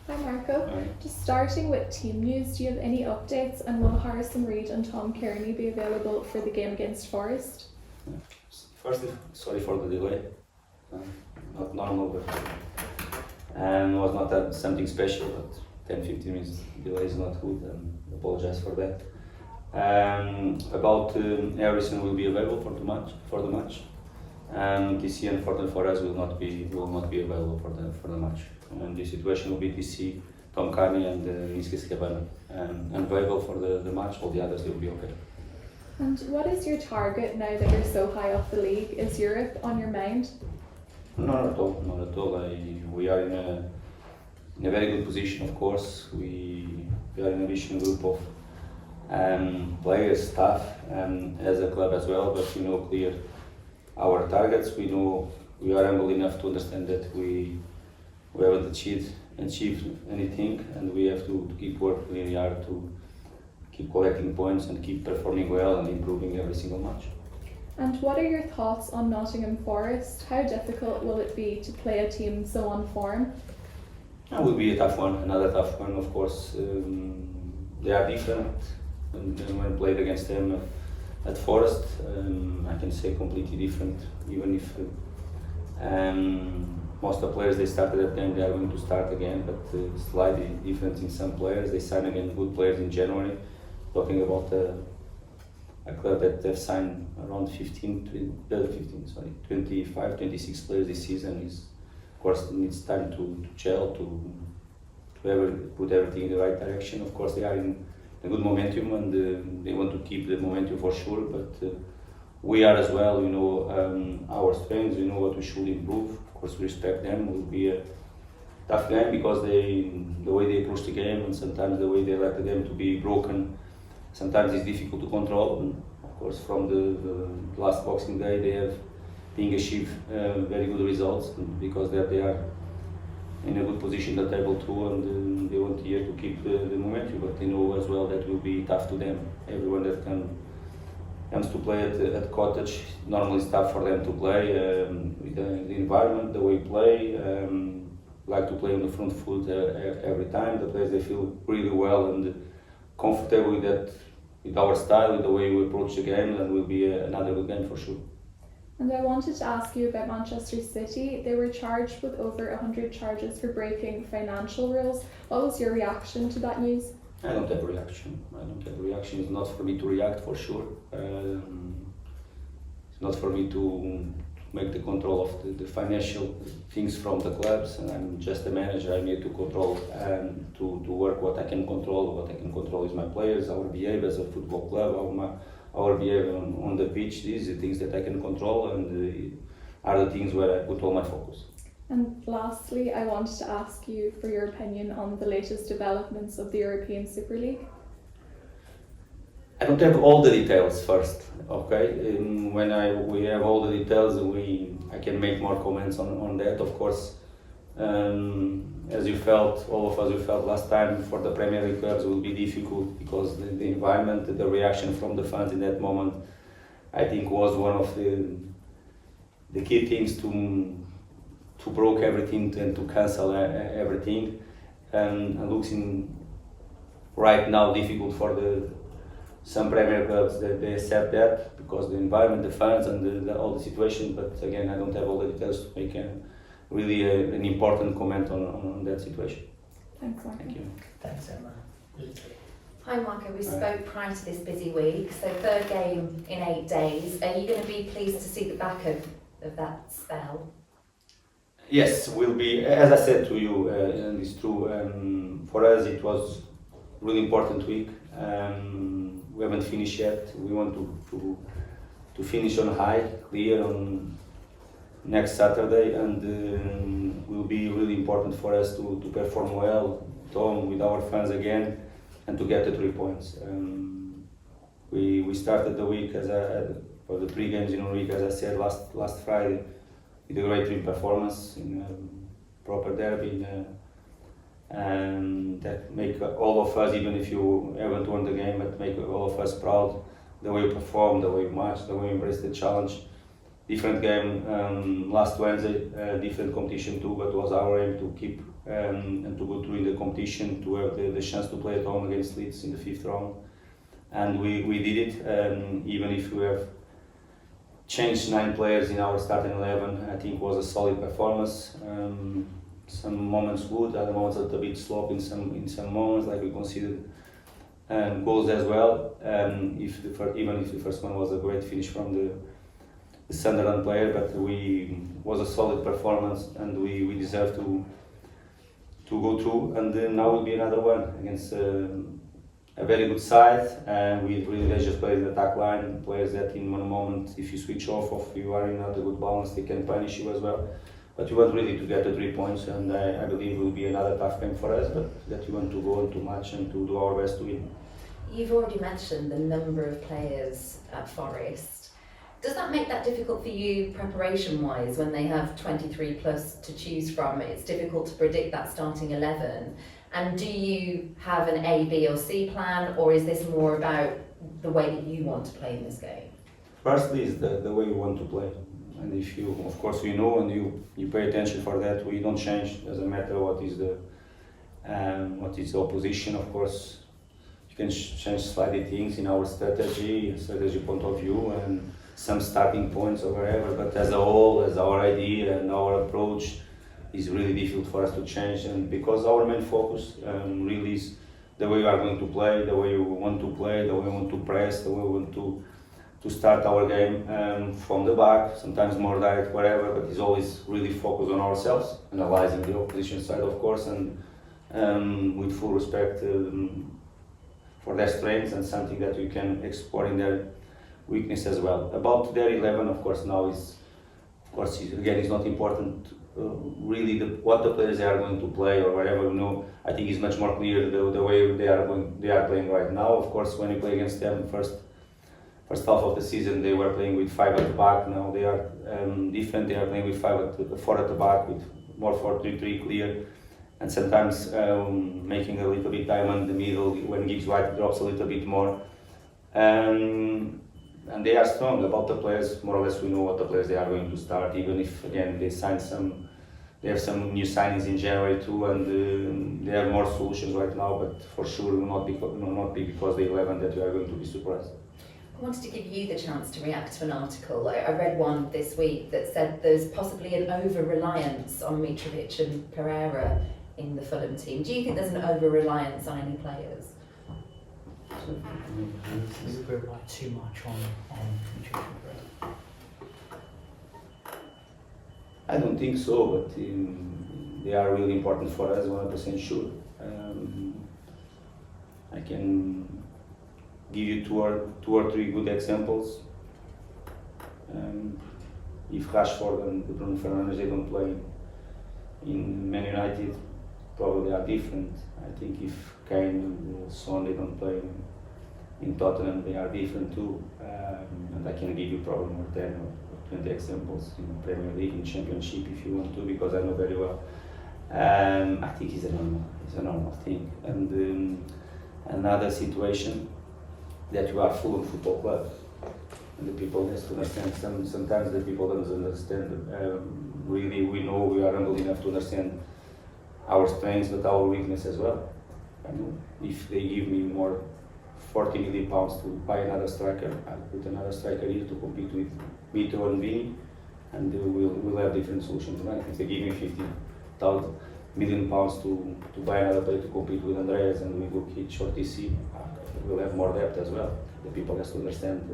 Hi Marco. Right. Just starting with team news, do you have any updates, and will Harrison Reid and Tom Kearney be available for the game against Forest? Firstly, sorry for the delay. Uh, Not normal, but was not that something special. But 10-15 minutes delay is not good, and apologize for that. About Harrison will be available for the match. TC unfortunately for us will not be available for the match. And the situation will be TC, Tom Kearney and Miskis Cabana unavailable for the match. All the others will be okay. And what is your target now that you're so high up the league? Is Europe on your mind? Not at all. Not at all. We are in a very good position. Of course, we are in a vision group of players, staff, as a club as well. But we know clear our targets. We know we are humble enough to understand that we haven't achieved anything, and we have to keep working really hard to keep collecting points and keep performing well and improving every single match. And what are your thoughts on Nottingham Forest? How difficult will it be to play a team so on form? It will be a tough one, another tough one, of course. They are different when played against them at Forest. I can say completely different, even if most of the players they started at game, they are going to start again, but slightly different in some players. They signed again good players in January. Talking about a club that have signed around 25, 26 players this season is, of course, it needs time to gel, to put everything in the right direction. Of course, they are in a good momentum and they want to keep the momentum for sure, but we are as well. We know our strengths, we know what we should improve. Of course, we respect them. It will be a tough game because the way they approach the game and sometimes the way they let the game to be broken, sometimes it's difficult to control. And of course, from the last Boxing Day, they have been achieved very good results because they are in a good position at the table too, and they want here to keep the momentum. But they know as well that it will be tough to them. Everyone that comes to play at Cottage, normally it's tough for them to play with the environment, the way we play. Like to play on the front foot every time. The players they feel really well and comfortable with that, with our style, with the way we approach the game, and will be another good game for sure. And I wanted to ask you about Manchester City. They were charged with over 100 charges for breaking financial rules. What was your reaction to that news? I don't have a reaction. It's not for me to react for sure. It's not for me to make the control of the financial things from the clubs, and I'm just a manager. I'm here to control and to work what I can control. What I can control is my players, our behavior as a football club, our behavior on the pitch. These are the things that I can control and are the things where I put all my focus. And lastly, I wanted to ask you for your opinion on the latest developments of the European Super League. I don't have all the details first, okay? When we have all the details, I can make more comments on that. Of course, as you felt, all of us you felt last time, for the Premier League clubs will be difficult because the environment, the reaction from the fans in that moment, I think was one of the key things to broke everything and to cancel everything. And looks right now difficult for some Premier clubs that they accept that because the environment, the fans, and all the situation. But again, I don't have all the details to make really an important comment on that situation. Thanks, Marco. Thank you. Thanks, Emma. Hi Marco, we spoke prior to this busy week, so third game in 8 days. Are you going to be pleased to see the back of that spell? Yes, will be. As I said to you, and it's true. For us, it was really important week. We haven't finished yet. We want to finish on high, clear on next Saturday, and will be really important for us to perform well, Tom, with our fans again, and to get the 3 points. We started the week for the 3 games in a week, as I said last Friday, with a great team performance in a proper derby, and that make all of us, even if you haven't won the game, but make all of us proud. The way we performed, the way we matched, the way we embraced the challenge. Different game last Wednesday, different competition too, but it was our aim to keep and to go through in the competition, to have the chance to play at home against Leeds in the 5th round. And we did it, even if we have changed 9 players in our starting 11. I think it was a solid performance. Some moments good, other moments a little bit slow in some moments, like we considered goals as well. Even if the first one was a great finish from the Sunderland player, but was a solid performance, and we deserve to go through. And then now will be another one against a very good side, and with really dangerous players in the attack line, players that in one moment, if you switch off or if you are in not a good balance, they can punish you as well. But we want really to get the 3 points, and I believe it will be another tough game for us, but that we want to go into match and to do our best to win. You've already mentioned the number of players at Forest. Does that make that difficult for you preparation-wise when they have 23 plus to choose from? It's difficult to predict that starting 11. And do you have an A, B or C plan, or is this more about the way that you want to play in this game? Firstly is the way we want to play. And if you, of course, we know and you pay attention for that, we don't change. Doesn't matter what is the opposition. Of course, you can change slightly things in our strategy point of view, and some starting points or wherever. But as a whole, as our idea and our approach, is really difficult for us to change. And because our main focus really is the way we are going to play, the way we want to play, the way we want to press, the way we want to start our game from the back, sometimes more direct, whatever, but it's always really focused on ourselves, analyzing the opposition side, of course, and with full respect for their strengths and something that we can exploit in their weakness as well. About their 11, of course, now again, it's not important really what the players are going to play or whatever. I think it's much more clear the way they are playing right now. Of course, when you play against them first half of the season, they were playing with 5 at the back. Now they are different. They are playing with 4 at the back, with more 4-3-3 clear, and sometimes making a little bit time in the middle when Gibbs White drops a little bit more. And they are strong. About the players, more or less we know what the players they are going to start, even if again they have some new signings in January too, and they have more solutions right now, but for sure will not be because the 11 that we are going to be surprised. I wanted to give you the chance to react to an article. I read one this week that said there's possibly an over-reliance on Mitrovic and Pereira in the Fulham team. Do you think there's an over-reliance on any players? We rely too much on Mitrovic and Pereira. I don't think so, but they are really important for us, 100% sure. I can give you two or three good examples. If Rashford and Bruno Fernandes they don't play in Man United, probably are different. I think if Kane and Son they don't play in Tottenham, they are different too. And I can give you probably more 10 or 20 examples in the Premier League, in Championship if you want to, because I know very well. I think it's a normal thing. And another situation that you are Fulham Football Club, and the people has to understand. Sometimes the people don't understand. Really, we know we are humble enough to understand our strengths, but our weakness as well. I know if they give me more 40 million pounds to buy another striker, I'll put another striker here to compete with Mito and Vini, and we'll have different solutions. Right? If they give me 50 million pounds to buy another player to compete with Andreas and we go Kitch or TC, we'll have more depth as well. The people has to understand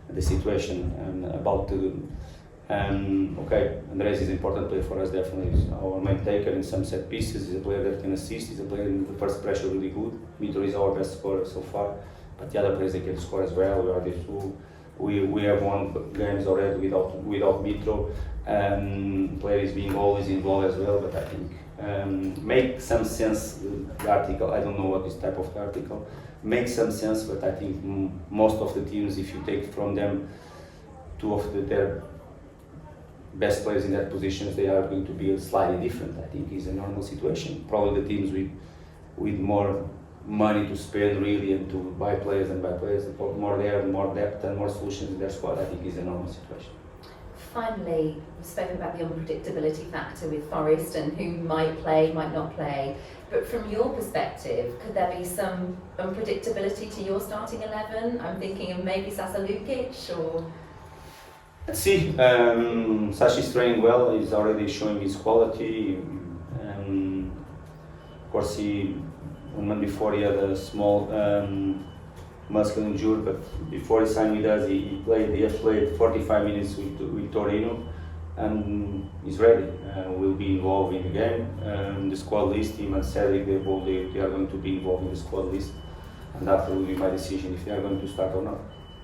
the situation and about the. Okay, Andreas is an important player for us, definitely. He's our main taker in some set pieces. He's a player that can assist. He's a player in the first pressure really good. Mito is our best scorer so far, but the other players they can score as well. We are the two. We have won games already without Mitro. Player is being always involved as well, but I think make some sense. The article, I don't know what is type of the article. Makes some sense, but I think most of the teams, if you take from them two of their best players in that positions, they are going to be slightly different. I think it's a normal situation. Probably the teams with more money to spend really and to buy players, more there, more depth and more solutions in their squad, I think is a normal situation. Finally, we've spoken about the unpredictability factor with Forest and who might play, might not play. But from your perspective, could there be some unpredictability to your starting 11? I'm thinking of maybe Sasa Lukic or... Let's see. Sashi's training well. He's already showing his quality. Of course, one month before he had a small muscle injury, but before he signed with us, he has played 45 minutes with Torino, and he's ready. Will be involved in the game. The squad list, him and Cedric, they are going to be involved in the squad list, and that will be my decision if they are going to start or not.